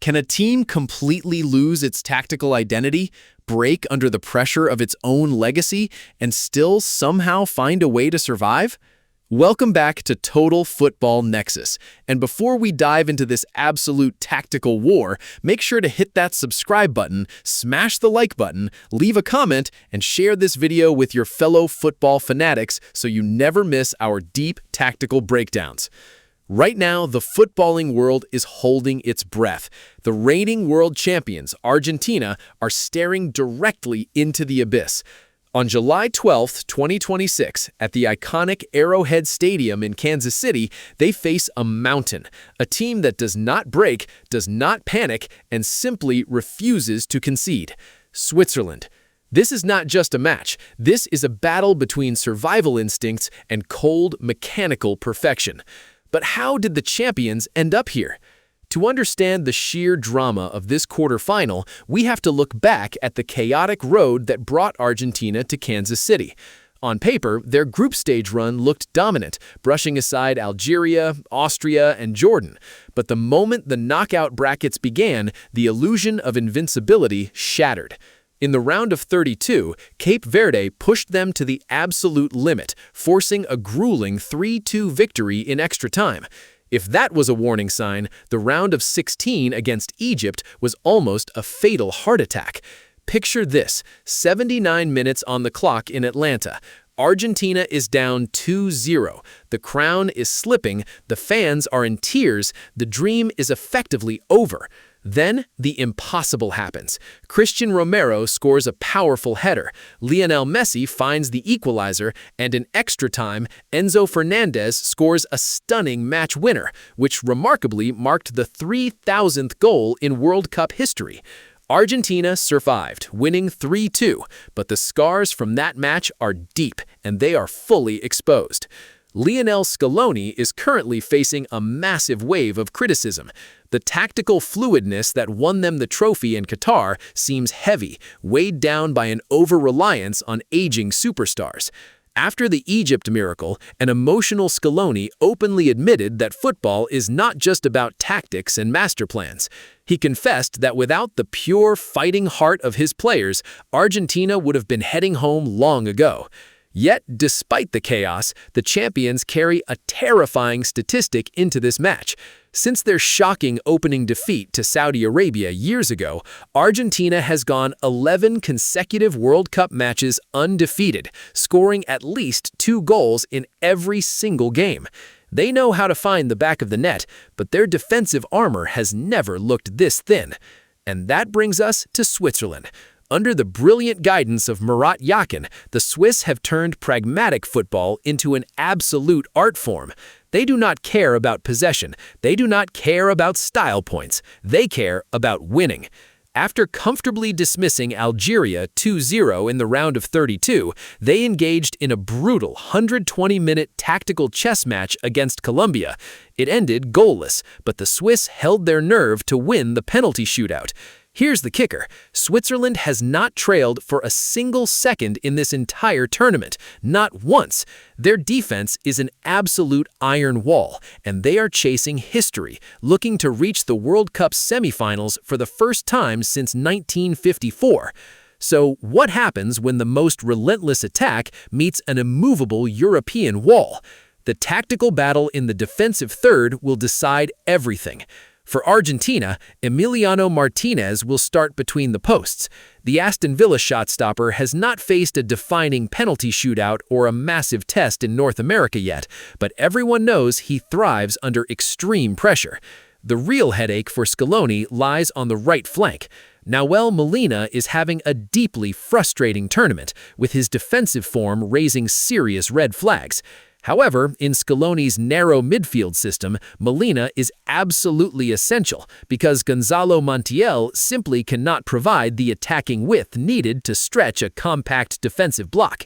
Can a team completely lose its tactical identity, break under the pressure of its own legacy, and still somehow find a way to survive? Welcome back to Total Football Nexus. And before we dive into this absolute tactical war, make sure to hit that subscribe button, smash the like button, leave a comment, and share this video with your fellow football fanatics so you never miss our deep tactical breakdowns. Right now, the footballing world is holding its breath. The reigning world champions, Argentina, are staring directly into the abyss. On July 12, 2026, at the iconic Arrowhead Stadium in Kansas City, they face a mountain, a team that does not break, does not panic, and simply refuses to concede. Switzerland. This is not just a match. This is a battle between survival instincts and cold, mechanical perfection. But how did the champions end up here? To understand the sheer drama of this quarterfinal, we have to look back at the chaotic road that brought Argentina to Kansas City. On paper, their group stage run looked dominant, brushing aside Algeria, Austria, and Jordan. But the moment the knockout brackets began, the illusion of invincibility shattered. In the round of 32, Cape Verde pushed them to the absolute limit, forcing a grueling 3-2 victory in extra time. If that was a warning sign, the round of 16 against Egypt was almost a fatal heart attack. Picture this: 79 minutes on the clock in Atlanta. Argentina is down 2-0. The crown is slipping, the fans are in tears, the dream is effectively over. Then, the impossible happens. Cristian Romero scores a powerful header. Lionel Messi finds the equalizer, and in extra time, Enzo Fernandez scores a stunning match winner, which remarkably marked the 3,000th goal in World Cup history. Argentina survived, winning 3-2, but the scars from that match are deep, and they are fully exposed. Lionel Scaloni is currently facing a massive wave of criticism. The tactical fluidness that won them the trophy in Qatar seems heavy, weighed down by an over-reliance on aging superstars. After the Egypt miracle, an emotional Scaloni openly admitted that football is not just about tactics and master plans. He confessed that without the pure fighting heart of his players, Argentina would have been heading home long ago. Yet, despite the chaos, the champions carry a terrifying statistic into this match. Since their shocking opening defeat to Saudi Arabia years ago, Argentina has gone 11 consecutive World Cup matches undefeated, scoring at least 2 goals in every single game. They know how to find the back of the net, but their defensive armor has never looked this thin. And that brings us to Switzerland. Under the brilliant guidance of Murat Yakin, the Swiss have turned pragmatic football into an absolute art form. They do not care about possession. They do not care about style points. They care about winning. After comfortably dismissing Algeria 2-0 in the round of 32, they engaged in a brutal 120-minute tactical chess match against Colombia. It ended goalless, but the Swiss held their nerve to win the penalty shootout. Here's the kicker: Switzerland has not trailed for a single second in this entire tournament, not once. Their defense is an absolute iron wall, and they are chasing history, looking to reach the World Cup semifinals for the first time since 1954. So, what happens when the most relentless attack meets an immovable European wall? The tactical battle in the defensive third will decide everything. For Argentina, Emiliano Martinez will start between the posts. The Aston Villa shot-stopper has not faced a defining penalty shootout or a massive test in North America yet, but everyone knows he thrives under extreme pressure. The real headache for Scaloni lies on the right flank. Nahuel Molina is having a deeply frustrating tournament, with his defensive form raising serious red flags. However, in Scaloni's narrow midfield system, Molina is absolutely essential because Gonzalo Montiel simply cannot provide the attacking width needed to stretch a compact defensive block.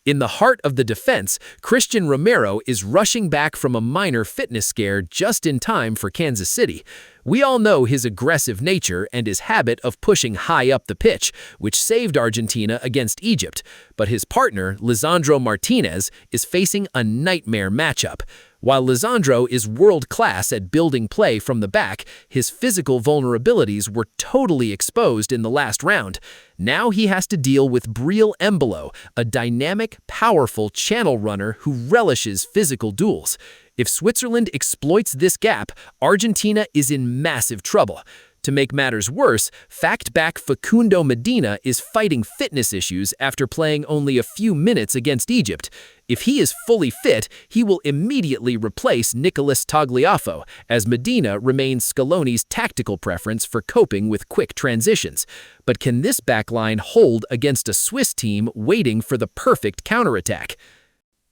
In the heart of the defense, Cristian Romero is rushing back from a minor fitness scare just in time for Kansas City. We all know his aggressive nature and his habit of pushing high up the pitch, which saved Argentina against Egypt. But his partner, Lisandro Martinez, is facing a nightmare matchup. While Lisandro is world-class at building play from the back, his physical vulnerabilities were totally exposed in the last round. Now he has to deal with Breel Embolo, a dynamic, powerful channel runner who relishes physical duels. If Switzerland exploits this gap, Argentina is in massive trouble. To make matters worse, fact-back Facundo Medina is fighting fitness issues after playing only a few minutes against Egypt. If he is fully fit, he will immediately replace Nicolas Tagliafico, as Medina remains Scaloni's tactical preference for coping with quick transitions. But can this backline hold against a Swiss team waiting for the perfect counterattack?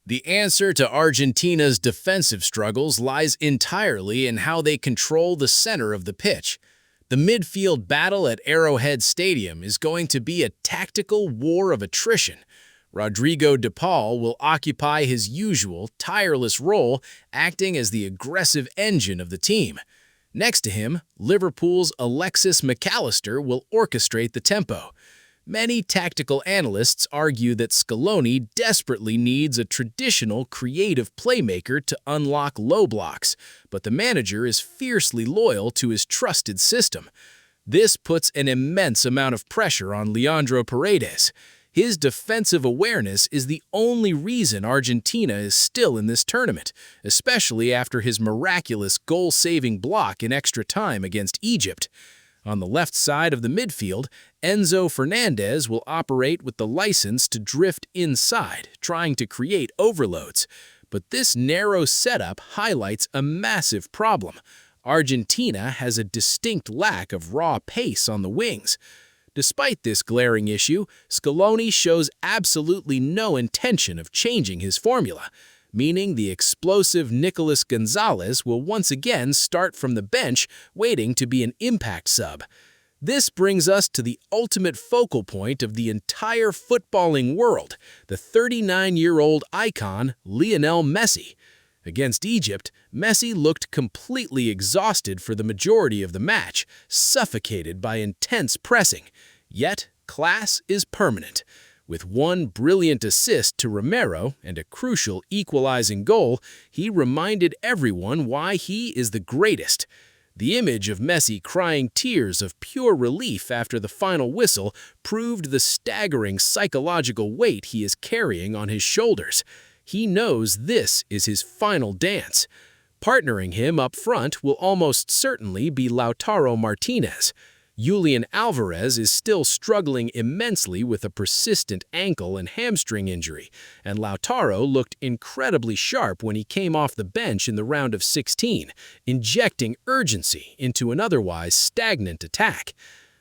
The answer to Argentina's defensive struggles lies entirely in how they control the center of the pitch. The midfield battle at Arrowhead Stadium is going to be a tactical war of attrition. Rodrigo de Paul will occupy his usual, tireless role, acting as the aggressive engine of the team. Next to him, Liverpool's Alexis McAllister will orchestrate the tempo. Many tactical analysts argue that Scaloni desperately needs a traditional, creative playmaker to unlock low blocks, but the manager is fiercely loyal to his trusted system. This puts an immense amount of pressure on Leandro Paredes. His defensive awareness is the only reason Argentina is still in this tournament, especially after his miraculous goal-saving block in extra time against Egypt. On the left side of the midfield, Enzo Fernandez will operate with the license to drift inside, trying to create overloads. But this narrow setup highlights a massive problem. Argentina has a distinct lack of raw pace on the wings. Despite this glaring issue, Scaloni shows absolutely no intention of changing his formula, meaning the explosive Nicolas Gonzalez will once again start from the bench, waiting to be an impact sub. This brings us to the ultimate focal point of the entire footballing world, the 39-year-old icon Lionel Messi. Against Egypt, Messi looked completely exhausted for the majority of the match, suffocated by intense pressing. Yet, class is permanent. With one brilliant assist to Romero and a crucial equalizing goal, he reminded everyone why he is the greatest. The image of Messi crying tears of pure relief after the final whistle proved the staggering psychological weight he is carrying on his shoulders. He knows this is his final dance. Partnering him up front will almost certainly be Lautaro Martinez. Julian Alvarez is still struggling immensely with a persistent ankle and hamstring injury, and Lautaro looked incredibly sharp when he came off the bench in the round of 16, injecting urgency into an otherwise stagnant attack.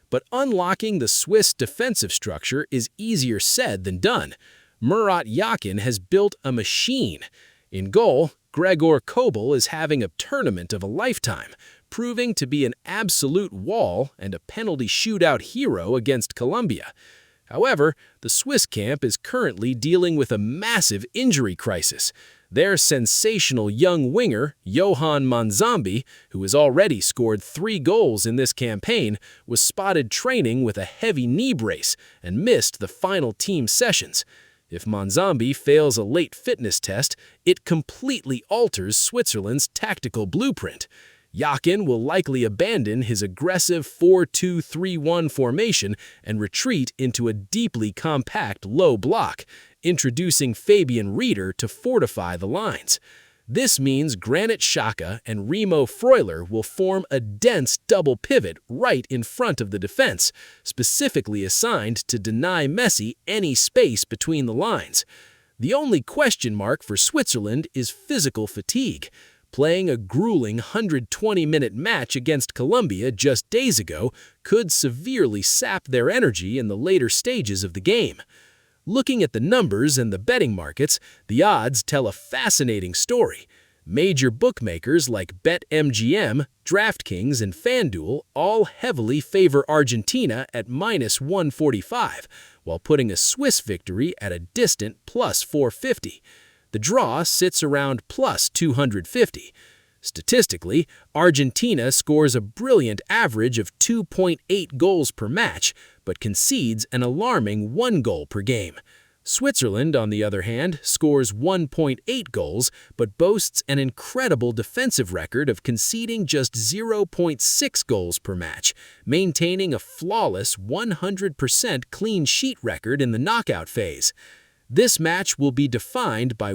But unlocking the Swiss defensive structure is easier said than done. Murat Yakin has built a machine. In goal, Gregor Kobel is having a tournament of a lifetime, proving to be an absolute wall and a penalty shootout hero against Colombia. However, the Swiss camp is currently dealing with a massive injury crisis. Their sensational young winger, Johan Manzambi, who has already scored 3 goals in this campaign, was spotted training with a heavy knee brace and missed the final team sessions. If Manzambi fails a late fitness test, it completely alters Switzerland's tactical blueprint. Yakin will likely abandon his aggressive 4-2-3-1 formation and retreat into a deeply compact low block, introducing Fabian Rieder to fortify the lines. This means Granit Xhaka and Remo Freuler will form a dense double pivot right in front of the defense, specifically assigned to deny Messi any space between the lines. The only question mark for Switzerland is physical fatigue. Playing a grueling 120-minute match against Colombia just days ago could severely sap their energy in the later stages of the game. Looking at the numbers and the betting markets, the odds tell a fascinating story. Major bookmakers like BetMGM, DraftKings, and FanDuel all heavily favor Argentina at -145, while putting a Swiss victory at a distant +450. The draw sits around +250. Statistically, Argentina scores a brilliant average of 2.8 goals per match, but concedes an alarming 1 goal per game. Switzerland, on the other hand, scores 1.8 goals, but boasts an incredible defensive record of conceding just 0.6 goals per match, maintaining a flawless 100% clean sheet record in the knockout phase. This match will be defined by